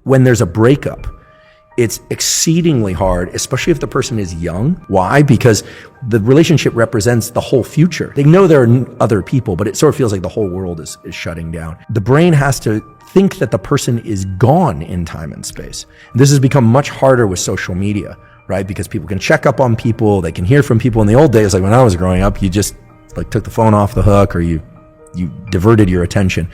when there's a breakup, it's exceedingly hard, especially if the person is young. Why? Because the relationship represents the whole future. They know there are other people, but it sort of feels like the whole world is shutting down. The brain has to think that the person is gone in time and space. This has become much harder with social media, right? Because people can check up on people, they can hear from people. In the old days, like when I was growing up, you just like took the phone off the hook, or you diverted your attention.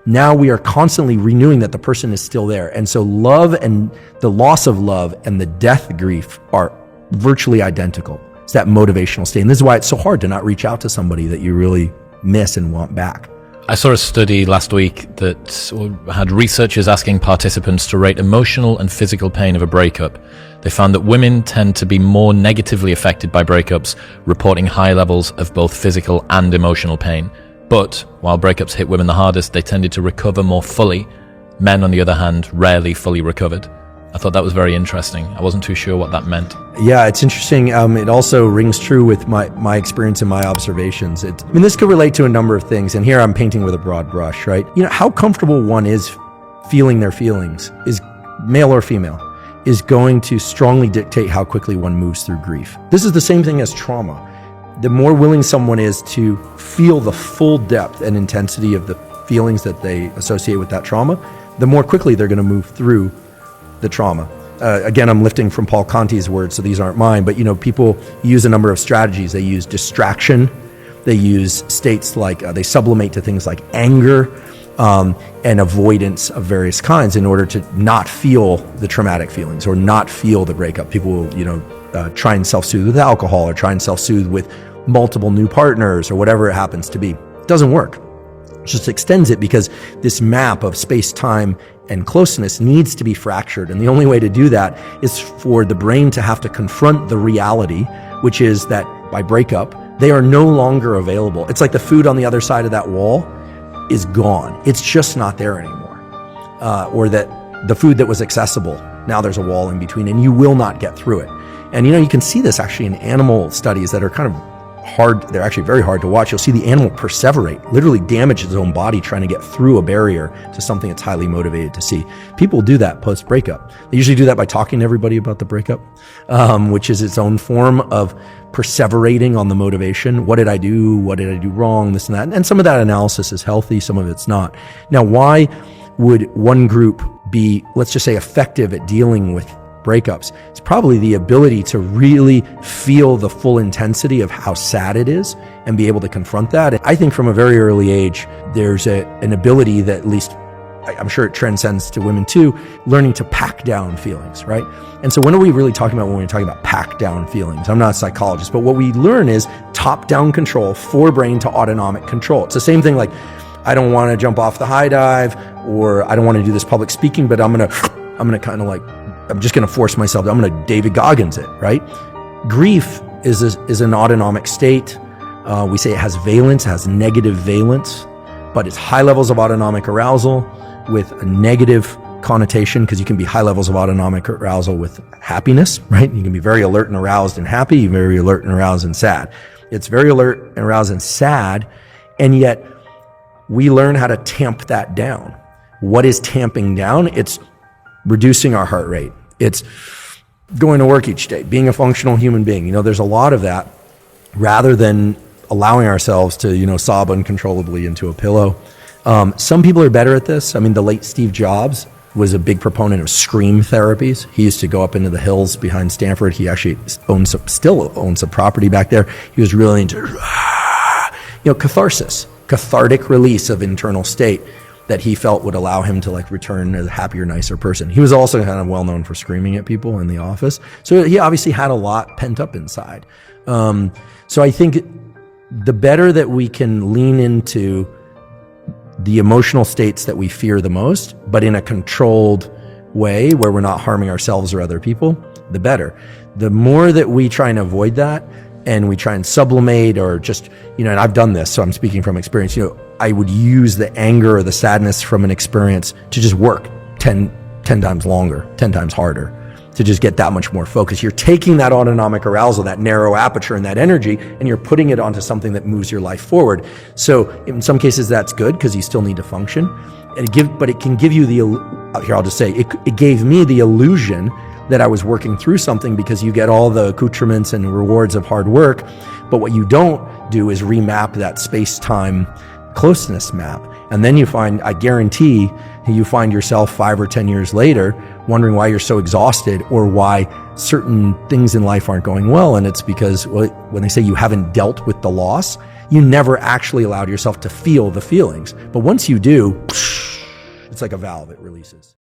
Now we are constantly renewing that the person is still there. And so love and the loss of love and the death grief are virtually identical. It's that motivational state. And this is why it's so hard to not reach out to somebody that you really miss and want back. I saw a study last week that had researchers asking participants to rate emotional and physical pain of a breakup. They found that women tend to be more negatively affected by breakups, reporting high levels of both physical and emotional pain. But while breakups hit women the hardest, they tended to recover more fully. Men, on the other hand, rarely fully recovered. I thought that was very interesting. I wasn't too sure what that meant. Yeah, it's interesting. It also rings true with my experience and my observations. This could relate to a number of things, and here I'm painting with a broad brush, right? How comfortable one is feeling their feelings, is male or female, is going to strongly dictate how quickly one moves through grief. This is the same thing as trauma. The more willing someone is to feel the full depth and intensity of the feelings that they associate with that trauma, the more quickly they're going to move through the trauma. Again, I'm lifting from Paul Conti's words, so these aren't mine, but people use a number of strategies. They use distraction. They use states like, they sublimate to things like anger and avoidance of various kinds in order to not feel the traumatic feelings or not feel the breakup. People will, try and self-soothe with alcohol, or try and self-soothe with multiple new partners, or whatever it happens to be. It doesn't work. It just extends it, because this map of space, time, and closeness needs to be fractured. And the only way to do that is for the brain to have to confront the reality, which is that by breakup, they are no longer available. It's like the food on the other side of that wall is gone. It's just not there anymore. Or that the food that was accessible, now there's a wall in between, and you will not get through it. And you can see this actually in animal studies that are kind of hard. They're actually very hard to watch. You'll see the animal perseverate, literally damage its own body trying to get through a barrier to something it's highly motivated to see. People do that post-breakup. They usually do that by talking to everybody about the breakup, which is its own form of perseverating on the motivation. What did I do? What did I do wrong? This and that. And some of that analysis is healthy, some of it's not. Now, why would one group be, let's just say, effective at dealing with breakups? It's probably the ability to really feel the full intensity of how sad it is and be able to confront that. I think from a very early age, there's an ability that, at least I'm sure it transcends to women too, learning to pack down feelings, right? And so when are we really talking about when we're talking about pack down feelings? I'm not a psychologist, but what we learn is top-down control, forebrain to autonomic control. It's the same thing like, I don't want to jump off the high dive, or I don't want to do this public speaking, but I'm just going to force myself. I'm going to David Goggins it, right? Grief is an autonomic state. We say it has valence, it has negative valence, but it's high levels of autonomic arousal with a negative connotation, because you can be high levels of autonomic arousal with happiness, right? You can be very alert and aroused and happy, very alert and aroused and sad. It's very alert and aroused and sad, and yet we learn how to tamp that down. What is tamping down? It's reducing our heart rate. It's going to work each day, being a functional human being. There's a lot of that, rather than allowing ourselves to, sob uncontrollably into a pillow. Some people are better at this. The late Steve Jobs was a big proponent of scream therapies. He used to go up into the hills behind Stanford. He actually still owns a property back there. He was really into, catharsis, cathartic release of internal state that he felt would allow him to return as a happier, nicer person. He was also kind of well known for screaming at people in the office. So he obviously had a lot pent up inside. So I think the better that we can lean into the emotional states that we fear the most, but in a controlled way where we're not harming ourselves or other people, the better. The more that we try and avoid that, and we try and sublimate, or just, and I've done this, so I'm speaking from experience, I would use the anger or the sadness from an experience to just work 10 times longer, 10 times harder. to just get that much more focus. You're taking that autonomic arousal, that narrow aperture and that energy, and you're putting it onto something that moves your life forward. So in some cases that's good because you still need to function. But it can give you here I'll just say, it gave me the illusion that I was working through something because you get all the accoutrements and rewards of hard work. But what you don't do is remap that space-time closeness map. And then I guarantee you find yourself 5 or 10 years later wondering why you're so exhausted or why certain things in life aren't going well. And it's because when they say you haven't dealt with the loss, you never actually allowed yourself to feel the feelings. But once you do, it's like a valve, it releases.